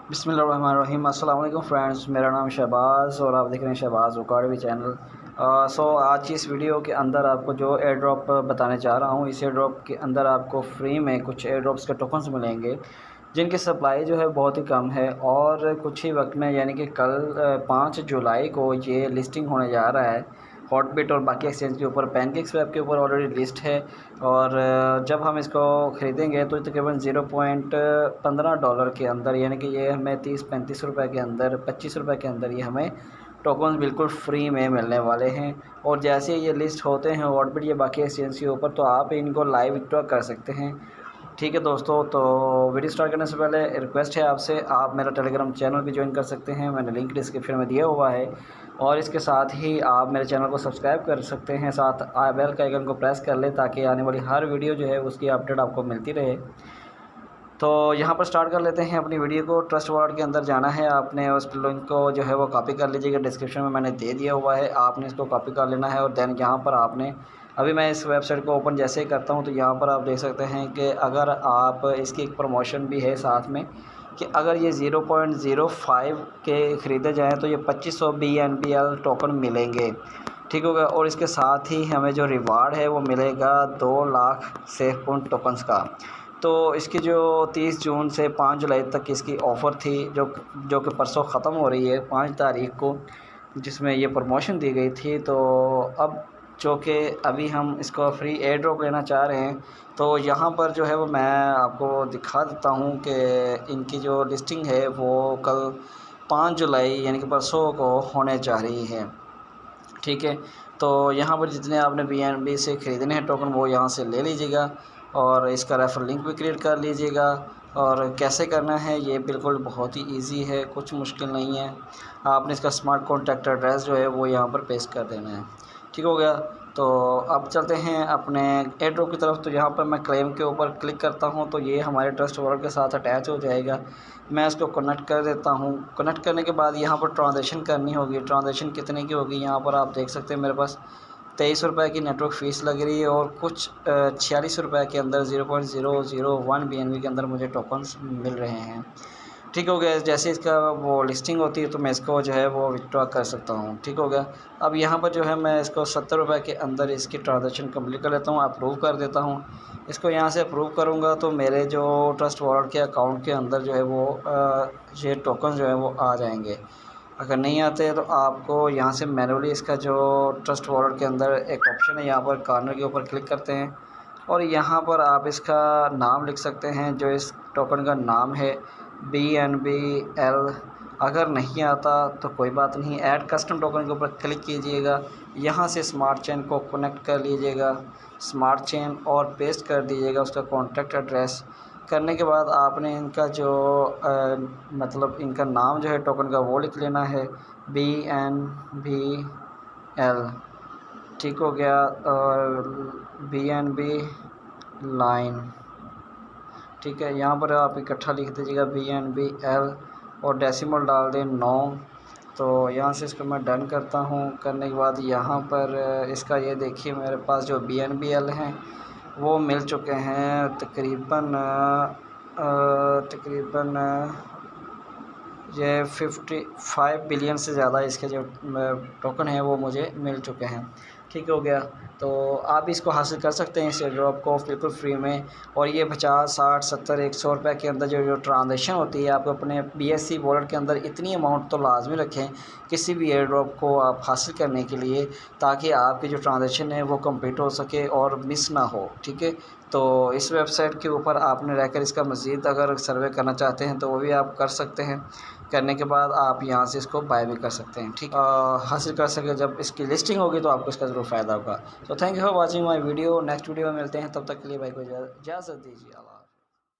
बिस्मिल्लाहिर्रहमानिर्रहीम। अस्सलाम वालेकुम फ्रेंड्स, मेरा नाम शहबाज़ और आप देख रहे हैं शहबाज़ उकाड़वी चैनल। आज की इस वीडियो के अंदर आपको जो एयर ड्रॉप बताने जा रहा हूँ, इस एयर ड्रॉप के अंदर आपको फ्री में कुछ एयर ड्रॉप्स के टोकन्स मिलेंगे जिनकी सप्लाई जो है बहुत ही कम है और कुछ ही वक्त में यानी कि कल 5 जुलाई को ये लिस्टिंग होने जा रहा है हॉटबिट और बाकी एक्सचेंज के ऊपर। पैनकेक्सवैप के ऊपर ऑलरेडी लिस्ट है और जब हम इसको ख़रीदेंगे तो तकरीबन $0.15 के अंदर, यानी कि ये हमें 30-35 रुपये के अंदर, 25 रुपये के अंदर ये हमें टोकन बिल्कुल फ्री में मिलने वाले हैं। और जैसे ये लिस्ट होते हैं हॉटबिट या बाकी एक्सचेंज के ऊपर तो आप इनको लाइव विड्रॉ कर सकते हैं। ठीक है दोस्तों, तो वीडियो स्टार्ट करने से पहले रिक्वेस्ट है आपसे, आप मेरा टेलीग्राम चैनल भी ज्वाइन कर सकते हैं, मैंने लिंक डिस्क्रिप्शन में दिया हुआ है। और इसके साथ ही आप मेरे चैनल को सब्सक्राइब कर सकते हैं, साथ बेल का आइकन को प्रेस कर लें ताकि आने वाली हर वीडियो जो है उसकी अपडेट आपको मिलती रहे। तो यहाँ पर स्टार्ट कर लेते हैं अपनी वीडियो को। ट्रस्ट वॉलेट के अंदर जाना है, आपने उस लिंक को जो है वो कॉपी कर लीजिएगा, डिस्क्रिप्शन में मैंने दे दिया हुआ है, आपने इसको कॉपी कर लेना है। और दैन यहाँ पर आपने, अभी मैं इस वेबसाइट को ओपन जैसे ही करता हूँ तो यहाँ पर आप देख सकते हैं कि अगर आप इसकी एक प्रमोशन भी है साथ में कि अगर ये 0.05 के ख़रीदे जाएँ तो ये 2500 BNBL टोकन मिलेंगे। ठीक होगा। और इसके साथ ही हमें जो रिवार्ड है वो मिलेगा 2 लाख सेफ पॉइंट टोकन्स का। तो इसकी जो 30 जून से 5 जुलाई तक इसकी ऑफ़र थी जो कि परसों ख़त्म हो रही है 5 तारीख को, जिसमें ये प्रमोशन दी गई थी। तो अब जो कि अभी हम इसको फ्री एयर ड्रॉप लेना चाह रहे हैं तो यहाँ पर जो है वो मैं आपको दिखा देता हूँ कि इनकी जो लिस्टिंग है वो कल 5 जुलाई यानी कि परसों को होने जा रही है। ठीक है, तो यहाँ पर जितने आपने BNB से ख़रीदने हैं टोकन वो यहाँ से ले लीजिएगा और इसका रेफरल लिंक भी क्रिएट कर लीजिएगा। और कैसे करना है ये बिल्कुल बहुत ही इजी है, कुछ मुश्किल नहीं है। आपने इसका स्मार्ट कॉन्टैक्ट एड्रेस जो है वो यहाँ पर पेस्ट कर देना है। ठीक हो गया। तो अब चलते हैं अपने एयर ड्रॉप की तरफ। तो यहाँ पर मैं क्लेम के ऊपर क्लिक करता हूँ तो ये हमारे ट्रस्ट वॉलेट के साथ अटैच हो जाएगा। मैं इसको कनेक्ट कर देता हूँ। कनेक्ट करने के बाद यहाँ पर ट्रांजेक्शन करनी होगी। ट्रांजेक्शन कितने की होगी यहाँ पर आप देख सकते हैं, मेरे पास 23 रुपये की नेटवर्क फ़ीस लग रही है और कुछ 46 रुपये के अंदर 0.001 BNB के अंदर मुझे टोकन्स मिल रहे हैं। ठीक हो गया। जैसे इसका वो लिस्टिंग होती है तो मैं इसको जो है वो विड्रॉ कर सकता हूँ। ठीक हो गया। अब यहाँ पर जो है मैं इसको 70 रुपये के अंदर इसकी ट्रांजेक्शन कंप्लीट कर लेता हूँ, अप्रूव कर देता हूँ। इसको यहाँ से अप्रूव करूँगा तो मेरे जो ट्रस्ट वॉलेट के अकाउंट के अंदर जो है वो ये टोकन जो है वो आ जाएंगे। अगर नहीं आते तो आपको यहाँ से मैनुअली इसका जो ट्रस्ट वॉलेट के अंदर एक ऑप्शन है, यहाँ पर कॉर्नर के ऊपर क्लिक करते हैं और यहाँ पर आप इसका नाम लिख सकते हैं, जो इस टोकन का नाम है BNBL। अगर नहीं आता तो कोई बात नहीं, ऐड कस्टम टोकन के ऊपर क्लिक कीजिएगा, यहाँ से स्मार्ट चेन को कनेक्ट कर लीजिएगा, स्मार्ट चेन और पेस्ट कर दीजिएगा उसका कॉन्टैक्ट एड्रेस। करने के बाद आपने इनका जो मतलब इनका नाम जो है टोकन का वो लिख लेना है BNBL। ठीक हो गया। और BNB लाइन, ठीक है, यहाँ पर आप इकट्ठा लिख दीजिएगा BNBL और डेसिमल डाल दें 9। तो यहाँ से इसको मैं डन करता हूँ। करने के बाद यहाँ पर इसका ये देखिए मेरे पास जो BNBL हैं वो मिल चुके हैं तकरीबन ये 55 बिलियन से ज़्यादा इसके जो टोकन हैं वो मुझे मिल चुके हैं। ठीक हो गया। तो आप इसको हासिल कर सकते हैं इस एयरड्रॉप को बिल्कुल फ्री में। और ये 50, 60, 70, 100 रुपये के अंदर जो ट्रांजेक्शन होती है, आप अपने BSC वॉलेट के अंदर इतनी अमाउंट तो लाजमी रखें किसी भी एयरड्रॉप को आप हासिल करने के लिए, ताकि आपकी जो ट्रांजेक्शन है वो कंप्लीट हो सके और मिस ना हो। ठीक है, तो इस वेबसाइट के ऊपर आपने रहकर इसका मज़ीद अगर सर्वे करना चाहते हैं तो वो भी आप कर सकते हैं। करने के बाद आप यहाँ से इसको बाय भी कर सकते हैं। ठीक, हासिल कर सके जब इसकी लिस्टिंग होगी तो आपको इसका ज़रूर फ़ायदा होगा। तो thank you for watching my video. Next video में मिलते हैं, तब तक के लिए भाई को इजाज़त दीजिए। अल्लाह।